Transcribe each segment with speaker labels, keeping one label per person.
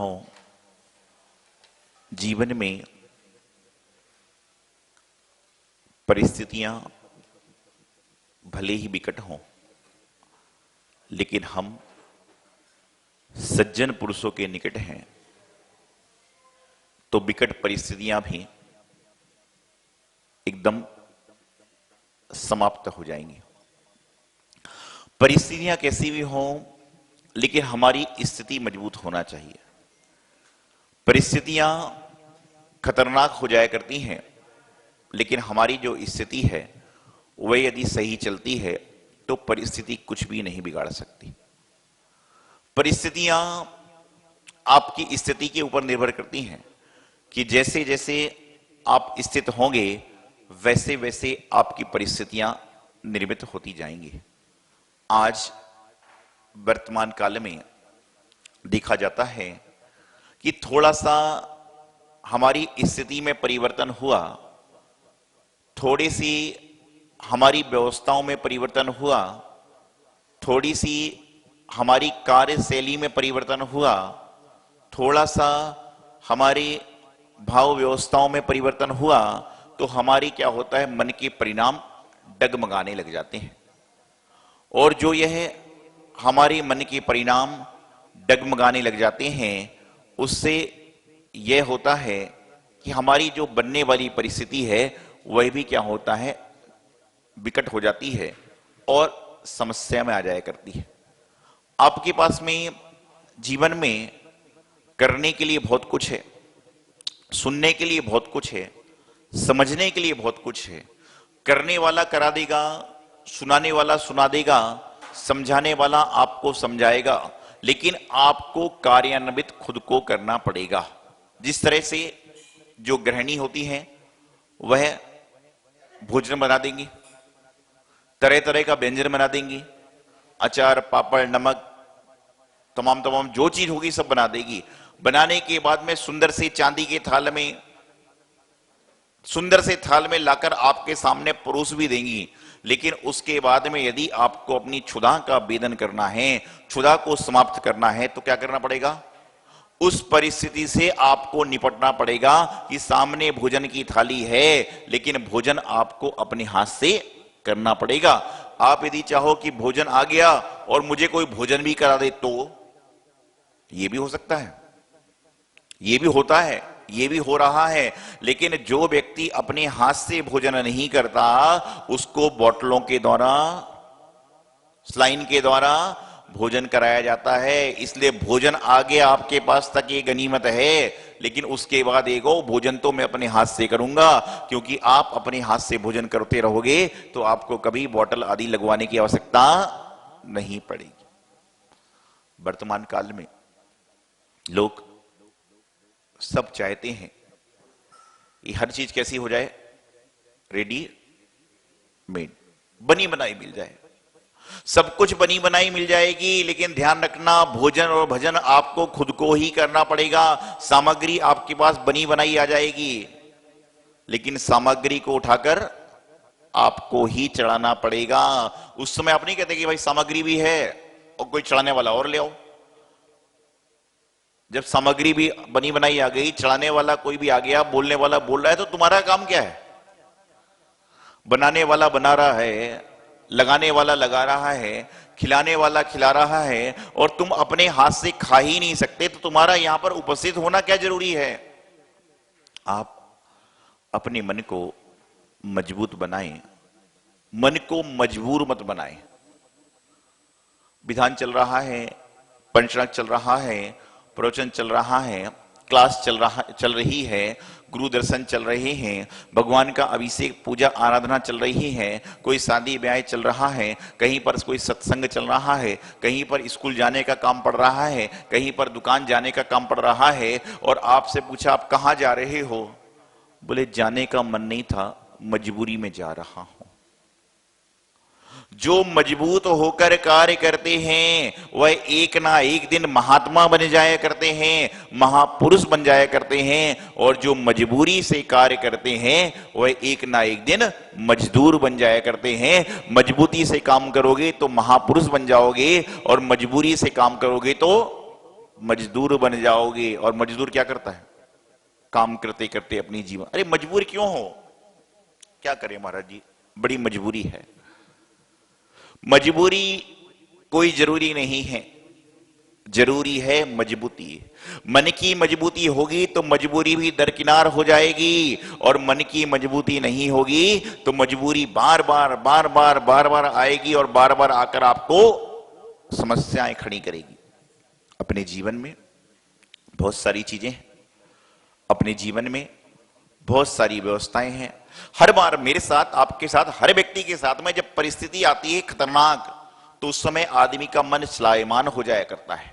Speaker 1: हो, जीवन में परिस्थितियां भले ही विकट हों, लेकिन हम सज्जन पुरुषों के निकट हैं तो विकट परिस्थितियां भी एकदम समाप्त हो जाएंगी। परिस्थितियां कैसी भी हों, लेकिन हमारी स्थिति मजबूत होना चाहिए। परिस्थितियां खतरनाक हो जाया करती हैं, लेकिन हमारी जो स्थिति है वह यदि सही चलती है तो परिस्थिति कुछ भी नहीं बिगाड़ सकती। परिस्थितियां आपकी स्थिति के ऊपर निर्भर करती हैं कि जैसे जैसे आप स्थित होंगे वैसे वैसे आपकी परिस्थितियां निर्मित होती जाएंगी। आज वर्तमान काल में देखा जाता है कि थोड़ा सा हमारी स्थिति में परिवर्तन हुआ, थोड़ी सी हमारी व्यवस्थाओं में परिवर्तन हुआ, थोड़ी सी हमारी कार्यशैली में परिवर्तन हुआ, थोड़ा सा हमारी भाव व्यवस्थाओं में परिवर्तन हुआ, तो हमारी क्या होता है, मन के परिणाम डगमगाने लग जाते हैं। और जो यह हमारे मन के परिणाम डगमगाने लग जाते हैं, उससे यह होता है कि हमारी जो बनने वाली परिस्थिति है वह भी क्या होता है, विकट हो जाती है और समस्या में आ जाया करती है। आपके पास में जीवन में करने के लिए बहुत कुछ है, सुनने के लिए बहुत कुछ है, समझने के लिए बहुत कुछ है। करने वाला करा देगा, सुनाने वाला सुना देगा, समझाने वाला आपको समझाएगा, लेकिन आपको कार्यान्वित खुद को करना पड़ेगा। जिस तरह से जो गृहिणी होती हैं वह भोजन बना देंगी, तरह तरह का व्यंजन बना देंगी, अचार पापड़ नमक तमाम जो चीज होगी सब बना देगी। बनाने के बाद में सुंदर से चांदी के थाल में, सुंदर से थाल में लाकर आपके सामने परोस भी देंगी। लेकिन उसके बाद में यदि आपको अपनी क्षुधा का भेदन करना है, क्षुधा को समाप्त करना है, तो क्या करना पड़ेगा, उस परिस्थिति से आपको निपटना पड़ेगा कि सामने भोजन की थाली है, लेकिन भोजन आपको अपने हाथ से करना पड़ेगा। आप यदि चाहो कि भोजन आ गया और मुझे कोई भोजन भी करा दे, तो यह भी हो सकता है, यह भी होता है, यह भी हो रहा है। लेकिन जो व्यक्ति अपने हाथ से भोजन नहीं करता, उसको बोतलों के द्वारा, स्लाइन के द्वारा भोजन कराया जाता है। इसलिए भोजन आ गया आपके पास तक ये गनीमत है, लेकिन उसके बाद एगो भोजन तो मैं अपने हाथ से करूंगा, क्योंकि आप अपने हाथ से भोजन करते रहोगे तो आपको कभी बोतल आदि लगवाने की आवश्यकता नहीं पड़ेगी। वर्तमान काल में लोग सब चाहते हैं कि हर चीज कैसी हो जाए, रेडीमेड, बनी बनाई मिल जाए, सब कुछ बनी बनाई मिल जाएगी। लेकिन ध्यान रखना, भोजन और भजन आपको खुद को ही करना पड़ेगा। सामग्री आपके पास बनी बनाई आ जाएगी, लेकिन सामग्री को उठाकर आपको ही चढ़ाना पड़ेगा। उस समय आप नहीं कहते कि भाई सामग्री भी है और कोई चढ़ाने वाला और ले आओ। जब सामग्री भी बनी बनाई आ गई, चढ़ाने वाला कोई भी आ गया, बोलने वाला बोल रहा है, तो तुम्हारा काम क्या है? बनाने वाला बना रहा है, लगाने वाला लगा रहा है, खिलाने वाला खिला रहा है, और तुम अपने हाथ से खा ही नहीं सकते, तो तुम्हारा यहां पर उपस्थित होना क्या जरूरी है? आप अपने मन को मजबूत बनाएं, मन को मजबूर मत बनाएं। विधान चल रहा है, पंचांग चल रहा है, प्रवचन चल रहा है, क्लास चल रही है, गुरु दर्शन चल रहे हैं, भगवान का अभिषेक पूजा आराधना चल रही है, कोई शादी ब्याह चल रहा है, कहीं पर कोई सत्संग चल रहा है, कहीं पर स्कूल जाने का काम पड़ रहा है, कहीं पर दुकान जाने का काम पड़ रहा है, और आपसे पूछा आप कहां जा रहे हो? बोले जाने का मन नहीं था, मजबूरी में जा रहा हूं। जो मजबूत होकर कार्य करते हैं वह एक ना एक दिन महात्मा बन जाया करते हैं, महापुरुष बन जाया करते हैं, और जो मजबूरी से कार्य करते हैं वह एक ना एक दिन मजदूर बन जाया करते हैं। मजबूती से काम करोगे तो महापुरुष बन जाओगे, और मजबूरी से काम करोगे तो मजदूर बन जाओगे। और मजदूर क्या करता है? काम करते करते अपनी जीवन। अरे मजबूर क्यों हो? क्या करें महाराज जी, बड़ी मजबूरी है। मजबूरी कोई जरूरी नहीं है, जरूरी है मजबूती। मन की मजबूती होगी तो मजबूरी भी दरकिनार हो जाएगी, और मन की मजबूती नहीं होगी तो मजबूरी बार बार बार बार बार बार आएगी, और बार बार आकर आपको समस्याएं खड़ी करेगी। अपने जीवन में बहुत सारी चीजें, अपने जीवन में बहुत सारी व्यवस्थाएं हैं। हर बार मेरे साथ, आपके साथ, हर व्यक्ति के साथ में जब परिस्थिति आती है खतरनाक, तो उस समय आदमी का मन चलायमान हो जाया करता है।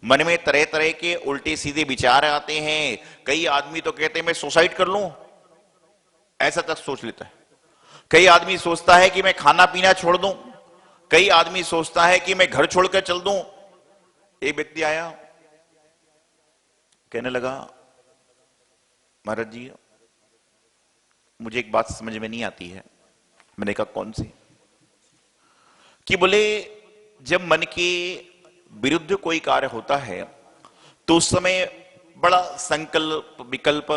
Speaker 1: मन में तरह तरह के उल्टे सीधे विचार आते हैं। कई आदमी तो कहते हैं मैं सुसाइड कर लूं, ऐसा तक सोच लेता है। कई आदमी सोचता है कि मैं खाना पीना छोड़ दूं। कई आदमी सोचता है कि मैं घर छोड़कर चल दूं। एक व्यक्ति आया, कहने लगा महाराज जी मुझे एक बात समझ में नहीं आती है। मैंने कहा कौन सी? कि बोले जब मन के विरुद्ध कोई कार्य होता है तो उस समय बड़ा संकल्प, विकल्प,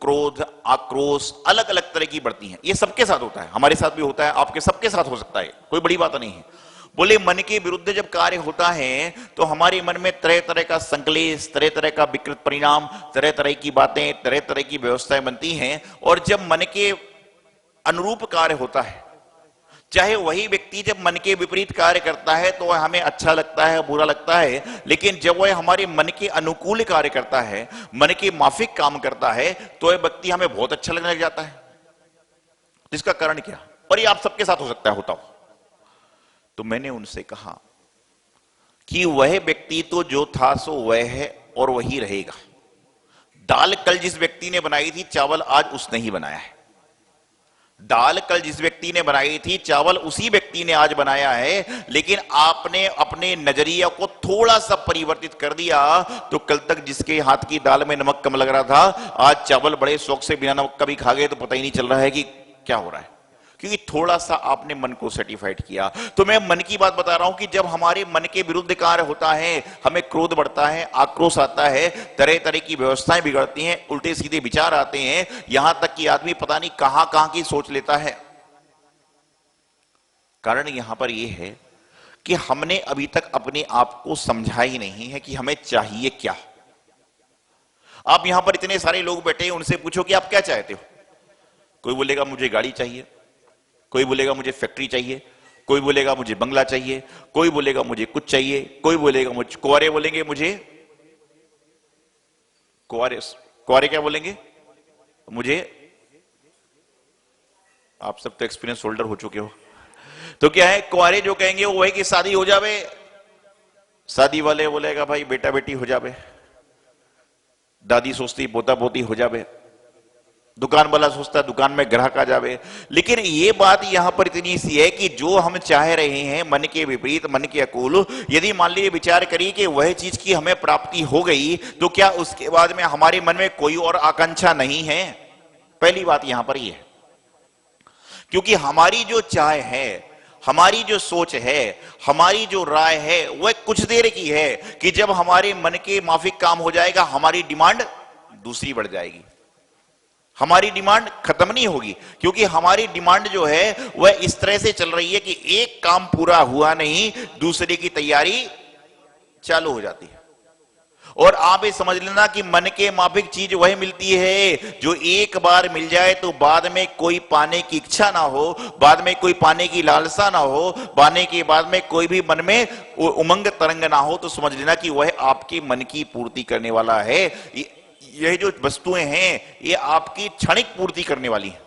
Speaker 1: क्रोध, आक्रोश अलग अलग तरह की बढ़ती हैं। ये सबके साथ होता है, हमारे साथ भी होता है, आपके सबके साथ हो सकता है, कोई बड़ी बात नहीं है। बोले मन के विरुद्ध जब कार्य होता है तो हमारे मन में तरह तरह का संकलेश, तरह तरह का विकृत परिणाम, तरह तरह की बातें, तरह तरह की व्यवस्थाएं बनती हैं। और जब मन के अनुरूप कार्य होता है, चाहे वही व्यक्ति जब मन के विपरीत कार्य करता है तो हमें अच्छा लगता है, बुरा लगता है, लेकिन जब वह हमारे मन के अनुकूल कार्य करता है, मन के माफिक काम करता है, तो वह व्यक्ति हमें बहुत अच्छा लगने लग जाता है। इसका कारण क्या? और ये आप सबके साथ हो सकता है, होता हो। तो मैंने उनसे कहा कि वह व्यक्ति तो जो था सो वह है और वही रहेगा। दाल कल जिस व्यक्ति ने बनाई थी, चावल आज उसने ही बनाया है। दाल कल जिस व्यक्ति ने बनाई थी, चावल उसी व्यक्ति ने आज बनाया है। लेकिन आपने अपने नजरिया को थोड़ा सा परिवर्तित कर दिया तो कल तक जिसके हाथ की दाल में नमक कम लग रहा था, आज चावल बड़े शौक से बिना नमक का भी खा गए तो पता ही नहीं चल रहा है कि क्या हो रहा है, क्योंकि थोड़ा सा आपने मन को सर्टिफाइड किया। तो मैं मन की बात बता रहा हूं कि जब हमारे मन के विरुद्ध कार्य होता है, हमें क्रोध बढ़ता है, आक्रोश आता है, तरह तरह की व्यवस्थाएं बिगड़ती हैं, उल्टे सीधे विचार आते हैं, यहां तक कि आदमी पता नहीं कहां कहां की सोच लेता है। कारण यहां पर यह है कि हमने अभी तक अपने आप को समझा ही नहीं है कि हमें चाहिए क्या। आप यहां पर इतने सारे लोग बैठे हैं, उनसे पूछो कि आप क्या चाहते हो। कोई बोलेगा मुझे गाड़ी चाहिए, कोई बोलेगा मुझे फैक्ट्री चाहिए, कोई बोलेगा मुझे बंगला चाहिए, कोई बोलेगा मुझे कुछ चाहिए, कोई बोलेगा मुझे, कुंवारे बोलेंगे मुझे, कुंवारे क्या बोलेंगे मुझे, आप सब तो एक्सपीरियंस होल्डर हो चुके हो। तो क्या है, कुंवारे जो कहेंगे वो वही कि शादी हो जावे, शादी वाले बोलेगा भाई बेटा बेटी हो जावे, दादी सोचती पोता पोती हो जावे, दुकान वाला सोचता है दुकान में ग्राहक आ जावे। लेकिन ये बात यहां पर इतनी सी है कि जो हम चाह रहे हैं मन के विपरीत, मन के अनुकूल, यदि मान लीजिए विचार करिए कि वह चीज की हमें प्राप्ति हो गई तो क्या उसके बाद में हमारे मन में कोई और आकांक्षा नहीं है? पहली बात यहां पर यह है, क्योंकि हमारी जो चाह है, हमारी जो सोच है, हमारी जो राय है, वह कुछ देर की है कि जब हमारे मन के माफिक काम हो जाएगा, हमारी डिमांड दूसरी बढ़ जाएगी। हमारी डिमांड खत्म नहीं होगी, क्योंकि हमारी डिमांड जो है वह इस तरह से चल रही है कि एक काम पूरा हुआ नहीं, दूसरे की तैयारी चालू हो जाती है। और आप ये समझ लेना कि मन के माफिक चीज वह मिलती है जो एक बार मिल जाए तो बाद में कोई पाने की इच्छा ना हो, बाद में कोई पाने की लालसा ना हो, पाने के बाद में कोई भी मन में उमंग तरंग ना हो, तो समझ लेना कि वह आपके मन की पूर्ति करने वाला है। यह जो वस्तुएं हैं ये आपकी क्षणिक पूर्ति करने वाली है।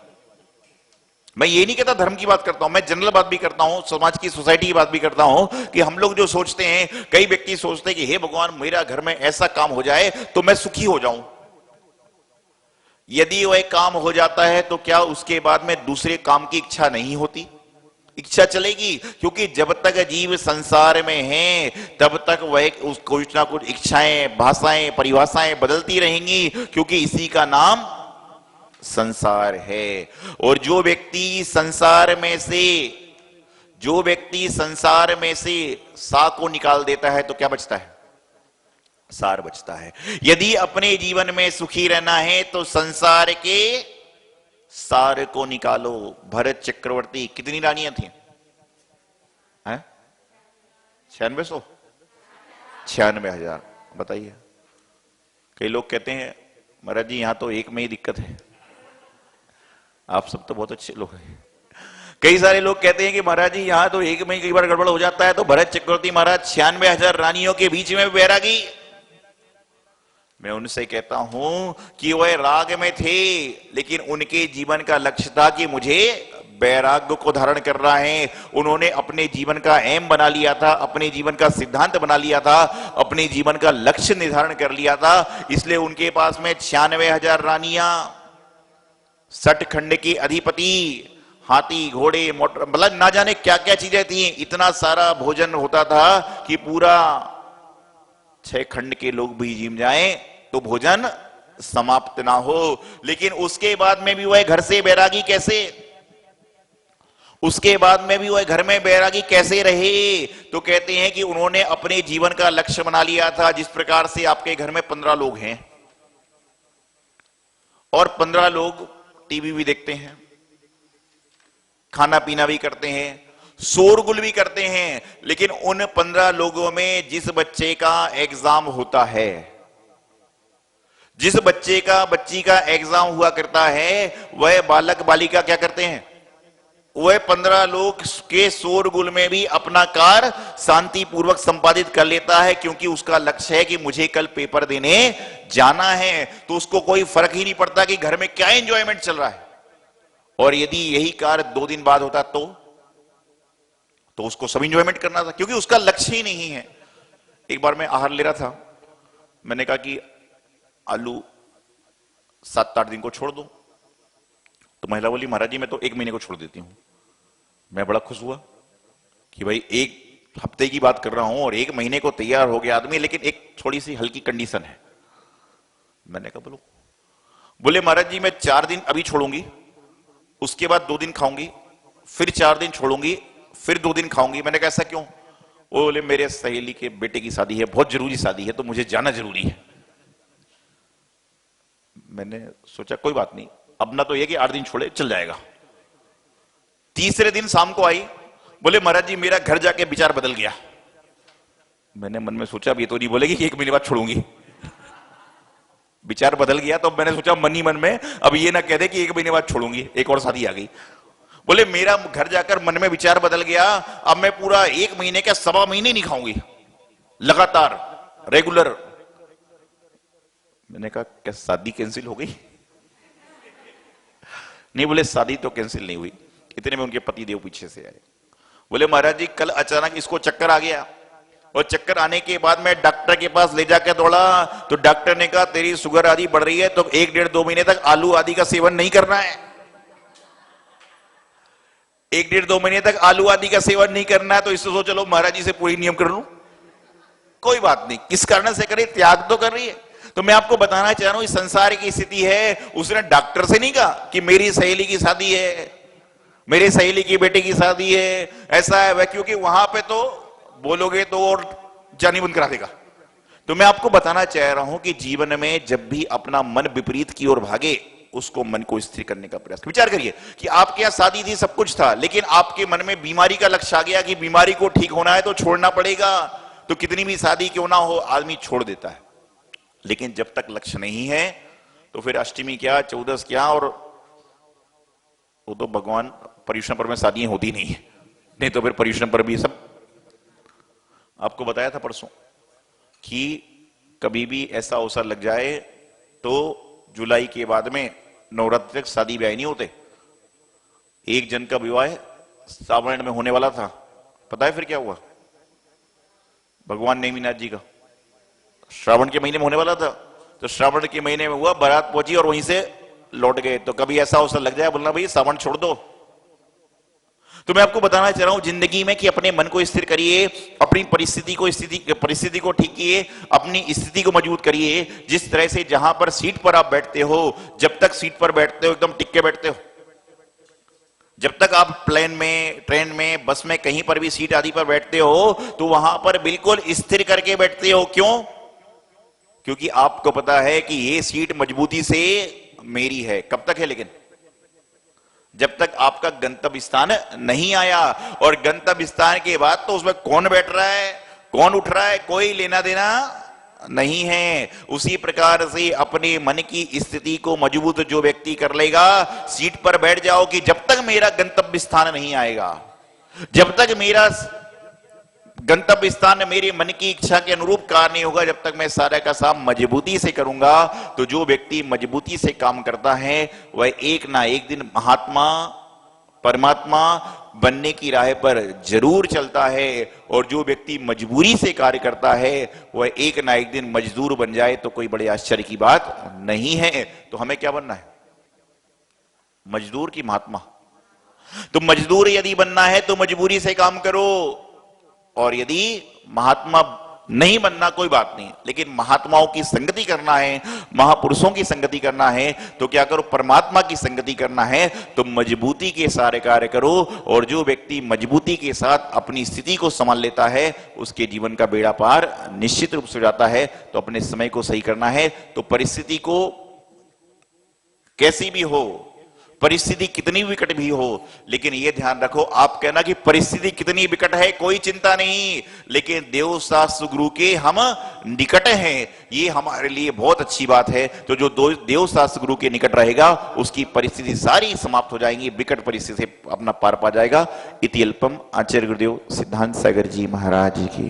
Speaker 1: मैं ये नहीं कहता धर्म की बात करता हूं, मैं जनरल बात भी करता हूं, समाज की, सोसाइटी की बात भी करता हूं कि हम लोग जो सोचते हैं, कई व्यक्ति सोचते हैं कि हे भगवान मेरा घर में ऐसा काम हो जाए तो मैं सुखी हो जाऊं। यदि वह काम हो जाता है तो क्या उसके बाद में दूसरे काम की इच्छा नहीं होती? इच्छा चलेगी, क्योंकि जब तक जीव संसार में है तब तक वह कुछ ना कुछ इच्छाएं, भाषाएं, परिभाषाएं बदलती रहेंगी, क्योंकि इसी का नाम संसार है। और जो व्यक्ति संसार में से सा को निकाल देता है तो क्या बचता है? सार बचता है। यदि अपने जीवन में सुखी रहना है तो संसार के सार को निकालो। भरत चक्रवर्ती कितनी रानियां थी? 9600, 96,000। बताइए। कई लोग कहते हैं महाराज जी यहां तो एक में ही दिक्कत है। आप सब तो बहुत अच्छे लोग हैं। कई सारे लोग कहते हैं कि महाराज जी यहां तो एक में ही कई बार गड़बड़ हो जाता है। तो भरत चक्रवर्ती महाराज 96,000 रानियों के बीच में बैरागी। मैं उनसे कहता हूं कि वह राग में थे, लेकिन उनके जीवन का लक्ष्य था कि मुझे वैराग्य को धारण करना है। उन्होंने अपने जीवन का एम बना लिया था, अपने जीवन का सिद्धांत बना लिया था, अपने जीवन का लक्ष्य निर्धारण कर लिया था। इसलिए उनके पास में 96,000 रानियां, 60 खंड की अधिपति, हाथी घोड़े मोटर, मतलब ना जाने क्या क्या चीजें थी। इतना सारा भोजन होता था कि पूरा 6 खंड के लोग भी जिम जाएं तो भोजन समाप्त ना हो। लेकिन उसके बाद में भी वह घर से बैरागी कैसे? उसके बाद में भी वह घर में बैरागी कैसे रहे? तो कहते हैं कि उन्होंने अपने जीवन का लक्ष्य बना लिया था। जिस प्रकार से आपके घर में 15 लोग हैं और 15 लोग टीवी भी देखते हैं, खाना पीना भी करते हैं, शोरगुल भी करते हैं, लेकिन उन 15 लोगों में जिस बच्चे का एग्जाम होता है, जिस बच्चे का बच्ची का एग्जाम हुआ करता है, वह बालक बालिका क्या करते हैं? वह 15 लोग के शोरगुल में भी अपना कार्य शांतिपूर्वक संपादित कर लेता है, क्योंकि उसका लक्ष्य है कि मुझे कल पेपर देने जाना है। तो उसको कोई फर्क ही नहीं पड़ता कि घर में क्या एंजॉयमेंट चल रहा है। और यदि यही कार्य 2 दिन बाद होता तो उसको सब एंजॉयमेंट करना था, क्योंकि उसका लक्ष्य ही नहीं है। एक बार मैं आहार ले रहा था, मैंने कहा कि आलू 7-8 दिन को छोड़ दो। तो महिला बोली महाराज जी मैं तो 1 महीने को छोड़ देती हूं। मैं बड़ा खुश हुआ कि भाई 1 हफ्ते की बात कर रहा हूं और 1 महीने को तैयार हो गया आदमी, लेकिन एक थोड़ी सी हल्की कंडीशन है। मैंने कहा बोलो। बोले महाराज जी मैं 4 दिन अभी छोड़ूंगी, उसके बाद 2 दिन खाऊंगी, फिर 4 दिन छोड़ूंगी, फिर 2 दिन खाऊंगी। मैंने कहा ऐसा क्यों? वो बोले मेरे सहेली के बेटे की शादी है, बहुत जरूरी शादी है, तो मुझे जाना जरूरी है। मैंने सोचा कोई बात नहीं, अब ना तो ये कि 8 दिन छोड़े, चल जाएगा। तीसरे दिन शाम को आई, बोले महाराज जी मेरा घर जाके विचार बदल गया। मैंने मन में सोचा अब ये तो नहीं बोलेगी कि 1 महीने बाद छोड़ूंगी। विचार बदल गया तो मैंने सोचा मन ही मन में अब ये ना कह दे कि 1 महीने बाद छोड़ूंगी, एक और शादी आ गई। बोले मेरा घर जाकर मन में विचार बदल गया, अब मैं पूरा 1 महीने का 1.25 महीने नहीं खाऊंगी, लगातार रेगुलर। मैंने कहा क्या शादी कैंसिल हो गई? नहीं। बोले शादी तो कैंसिल नहीं हुई। इतने में उनके पति देव पीछे से आए। बोले महाराज जी कल अचानक इसको चक्कर आ गया, और चक्कर आने के बाद मैं डॉक्टर के पास ले जाकर दौड़ा, तो डॉक्टर ने कहा तेरी शुगर आदि बढ़ रही है, तो 1-1.5-2 महीने तक आलू आदि का सेवन नहीं करना है। 1-1.5-2 महीने तक आलू आदि का सेवन नहीं करना है। तो इससे सोच चलो महाराज जी से पूरी नियम कर लूं, कोई बात नहीं, किस कारण से करे, त्याग तो कर रही है। तो मैं आपको बताना चाह रहा हूं इस संसार की स्थिति है। उसने डॉक्टर से नहीं कहा कि मेरी सहेली की शादी है, मेरे सहेली की बेटे की शादी है, ऐसा है वह, क्योंकि वहां पे तो बोलोगे तो और जानी बंद करा देगा। तो मैं आपको बताना चाह रहा हूं कि जीवन में जब भी अपना मन विपरीत की ओर भागे, उसको मन को स्थिर करने का प्रयास। विचार करिए कि आपके यहां शादी थी, सब कुछ था, लेकिन आपके मन में बीमारी का लक्ष्य आ गया कि बीमारी को ठीक होना है तो छोड़ना पड़ेगा। तो कितनी भी शादी क्यों ना हो आदमी छोड़ देता है। लेकिन जब तक लक्ष्य नहीं है तो फिर अष्टमी क्या, चौदस क्या, और वो तो भगवान पर्युषण पर में शादियां होती नहीं है, नहीं तो फिर पर्युषण पर भी सब। आपको बताया था परसों कि कभी भी ऐसा अवसर लग जाए तो जुलाई के बाद में नवरात्रि तक शादी ब्याह नहीं होते। एक जन का विवाह सावण में होने वाला था, पता है फिर क्या हुआ? भगवान नेमिनाथ जी का श्रावण के महीने में होने वाला था, तो श्रावण के महीने में हुआ, बारात पहुंची और वहीं से लौट गए। तो कभी ऐसा अवसर लग जाए बोलना भाई सावन छोड़ दो। तो मैं आपको बताना चाह रहा हूं जिंदगी में कि अपने मन को स्थिर करिए, अपनी परिस्थिति को ठीक किए, अपनी स्थिति को मजबूत करिए। जिस तरह से जहां पर सीट पर आप बैठते हो, जब तक सीट पर बैठते हो एकदम टिक के बैठते हो, जब तक आप प्लेन में, ट्रेन में, बस में, कहीं पर भी सीट आदि पर बैठते हो तो वहां पर बिल्कुल स्थिर करके बैठते हो। क्यों? क्योंकि आपको पता है कि ये सीट मजबूती से मेरी है। कब तक है? लेकिन जब तक आपका गंतव्य स्थान नहीं आया, और गंतव्य स्थान के बाद तो उसमें कौन बैठ रहा है, कौन उठ रहा है, कोई लेना देना नहीं है। उसी प्रकार से अपने मन की स्थिति को मजबूत जो व्यक्ति कर लेगा, सीट पर बैठ जाओ कि जब तक मेरा गंतव्य स्थान नहीं आएगा, जब तक मेरा गंतव्य स्थान मेरे मन की इच्छा के अनुरूप कार्य नहीं होगा, जब तक मैं सारा का सारा मजबूती से करूंगा। तो जो व्यक्ति मजबूती से काम करता है वह एक ना एक दिन महात्मा परमात्मा बनने की राह पर जरूर चलता है, और जो व्यक्ति मजबूरी से कार्य करता है वह एक ना एक दिन मजदूर बन जाए तो कोई बड़े आश्चर्य की बात नहीं है। तो हमें क्या बनना है? मजदूर की महात्मा? तो मजदूर यदि बनना है तो मजबूरी से काम करो, और यदि महात्मा नहीं बनना कोई बात नहीं, लेकिन महात्माओं की संगति करना है, महापुरुषों की संगति करना है, तो क्या करो? परमात्मा की संगति करना है तो मजबूती के सारे कार्य करो। और जो व्यक्ति मजबूती के साथ अपनी स्थिति को संभाल लेता है उसके जीवन का बेड़ा पार निश्चित रूप से हो जाता है। तो अपने समय को सही करना है। तो परिस्थिति को कैसी भी हो, परिस्थिति कितनी विकट भी हो, लेकिन यह ध्यान रखो, आप कहना कि परिस्थिति कितनी विकट है कोई चिंता नहीं, लेकिन देव शास्त्र गुरु के हम निकट हैं, ये हमारे लिए बहुत अच्छी बात है। तो जो देव शास्त्र गुरु के निकट रहेगा उसकी परिस्थिति सारी समाप्त हो जाएंगी, विकट परिस्थिति से अपना पार पा जाएगा। इति अल्पम। आचार्य गुरुदेव सिद्धांत सागर जी महाराज की।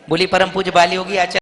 Speaker 2: बोली परम पूज्य बाली योगी आचार्य